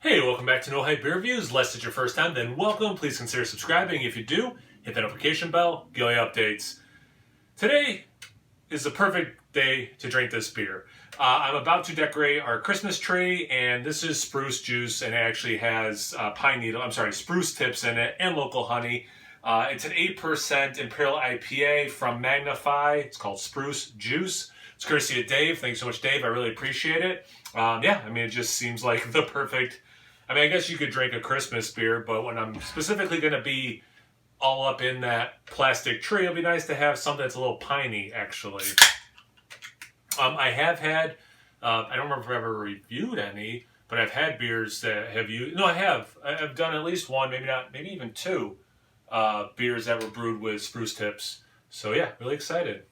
Hey, welcome back to No Hype Beer Reviews. Unless it's your first time, then welcome. Please consider subscribing. If you do, hit that notification bell, get all the updates. Today is the perfect day to drink this beer. I'm about to decorate our Christmas tree, and this is spruce juice, and it actually has spruce tips in it and local honey. It's an 8% Imperial IPA from Magnify. It's called Spruce Juice. It's courtesy of Dave. Thanks so much, Dave. I really appreciate it. It just seems like the perfect... I guess you could drink a Christmas beer, but when I'm specifically going to be all up in that plastic tree, it'll be nice to have something that's a little piney, actually. I have had, I don't remember if I've ever reviewed any, but I've had beers that have used, no, I have. I've done at least one, maybe even two beers that were brewed with spruce tips. So yeah, really excited.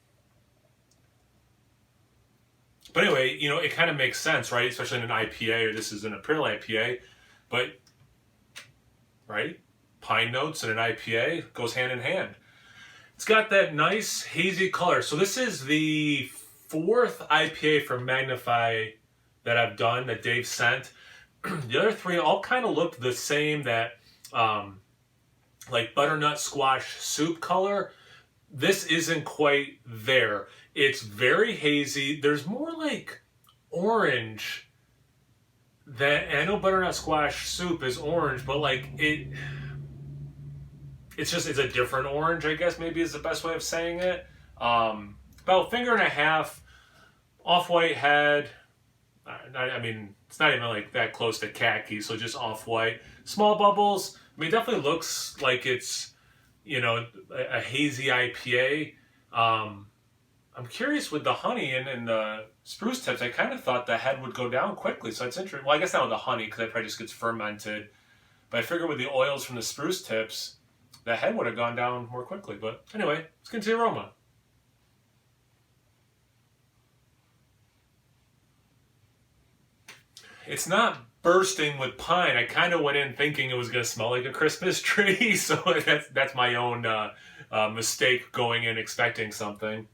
But anyway, it kind of makes sense, right? Especially in an IPA, or this is an Imperial IPA. But, right? Pine notes and an IPA goes hand in hand. It's got that nice hazy color. So this is the fourth IPA from Magnify that I've done, that Dave sent. The other three all kind of looked the same, that like butternut squash soup color. This isn't quite there. It's very hazy. There's more like orange. I know butternut squash soup is orange, but like it's a different orange, I guess maybe is the best way of saying it. About a finger and a half, off-white head. It's not even like that close to khaki, so just off-white. Small bubbles. It definitely looks like it's, a hazy IPA. I'm curious with the honey and the spruce tips. I kind of thought the head would go down quickly, so it's interesting. Well, I guess not with the honey, because that probably just gets fermented. But I figured with the oils from the spruce tips, the head would have gone down more quickly. But anyway, let's get into the aroma. It's not bursting with pine. I kind of went in thinking it was going to smell like a Christmas tree, so that's my own mistake going in expecting something.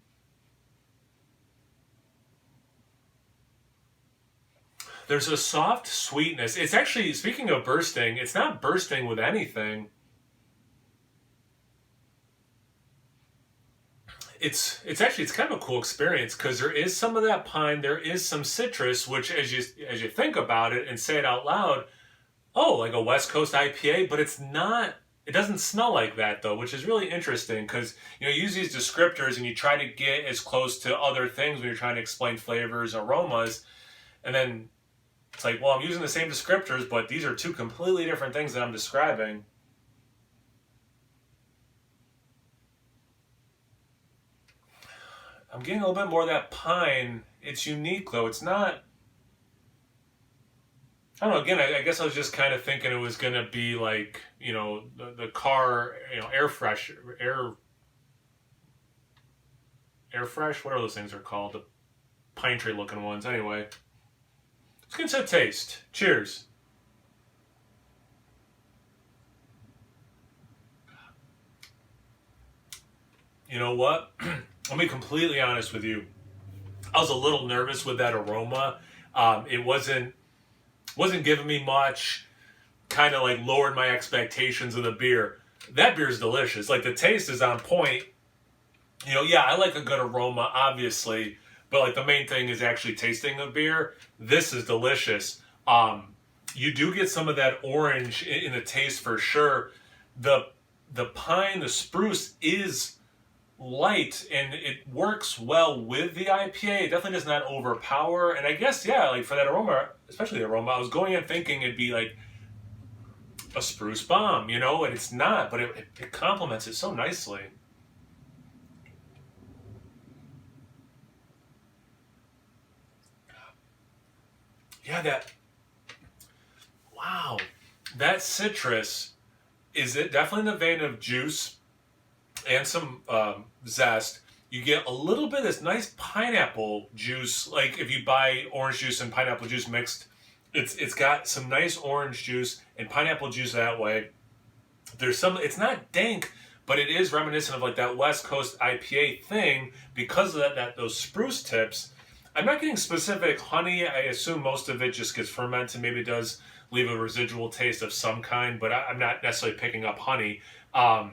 There's a soft sweetness. It's actually, speaking of bursting, it's not bursting with anything. It's kind of a cool experience, because there is some of that pine, there is some citrus, which as you think about it and say it out loud, like a West Coast IPA, but it's not. It doesn't smell like that though, which is really interesting, because you use these descriptors and you try to get as close to other things when you're trying to explain flavors, aromas, and then it's like, well, I'm using the same descriptors, but these are two completely different things that I'm describing. I'm getting a little bit more of that pine. It's unique, though. It's not... I don't know, again, I guess I was just kind of thinking it was going to be like, the car, air fresh, what are those things are called? The pine tree looking ones. Anyway. Let's get into a taste. Cheers. You know what? I'll be completely honest with you. I was a little nervous with that aroma. It wasn't giving me much. Kind of like lowered my expectations of the beer. That beer is delicious. Like, the taste is on point. I like a good aroma, obviously. But like, the main thing is actually tasting the beer. This is delicious. You do get some of that orange in the taste for sure. The pine, the spruce is light, and it works well with the IPA. It definitely does not overpower. And I guess, like for that aroma, especially the aroma, I was going in thinking it'd be like a spruce bomb, and it's not, but it complements it so nicely. Yeah, that citrus is definitely in the vein of juice and some zest. You get a little bit of this nice pineapple juice. Like if you buy orange juice and pineapple juice mixed, it's got some nice orange juice and pineapple juice that way. It's not dank, but it is reminiscent of like that West Coast IPA thing because of those spruce tips. I'm not getting specific honey. I assume most of it just gets fermented. Maybe it does leave a residual taste of some kind, but I'm not necessarily picking up honey. Has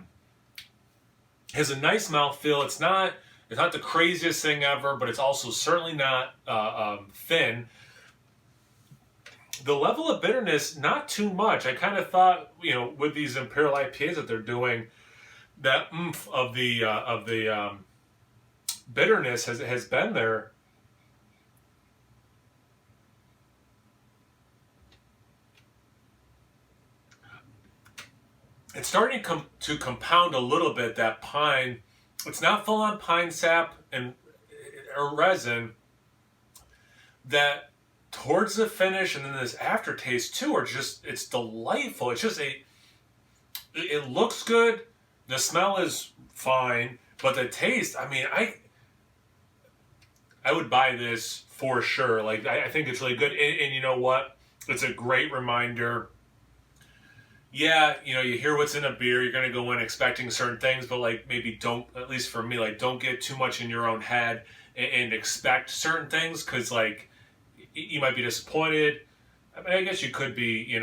a nice mouthfeel. It's not the craziest thing ever, but it's also certainly not thin. The level of bitterness, not too much. I kind of thought, with these Imperial IPAs that they're doing, that oomph of the bitterness has been there. It's starting to compound a little bit, that pine. It's not full on pine sap or resin. That towards the finish and then this aftertaste too it's delightful. It's just it looks good. The smell is fine, but the taste, I mean, I would buy this for sure. Like, I think it's really good. And you know what? It's a great reminder. Yeah, you hear what's in a beer, you're going to go in expecting certain things, but like maybe don't, at least for me, like don't get too much in your own head and expect certain things, because like you might be disappointed. I mean, I guess you could be,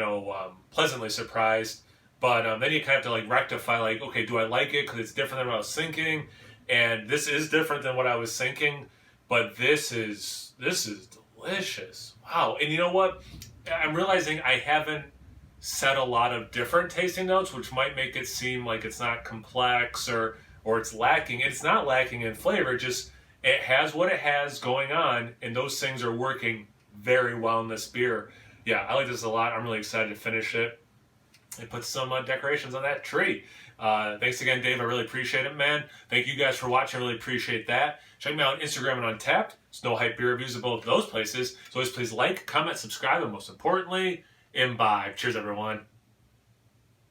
pleasantly surprised, but then you kind of have to like rectify, like, okay, do I like it because it's different than what I was thinking, and this is different than what I was thinking, but this is delicious. Wow. And you know what? I'm realizing I haven't said a lot of different tasting notes, which might make it seem like it's not complex or it's lacking. It's not lacking in flavor. It has what it has going on, and those things are working very well in this beer. Yeah, I like this a lot. I'm really excited to finish it and put some decorations on that tree. Thanks again, Dave. I really appreciate it, man. Thank you guys for watching. I really appreciate that. Check me out on Instagram and Untapped. Snow Hype Beer Reviews at both those places. So always please like, comment, subscribe, and most importantly, imbibe. Cheers, everyone.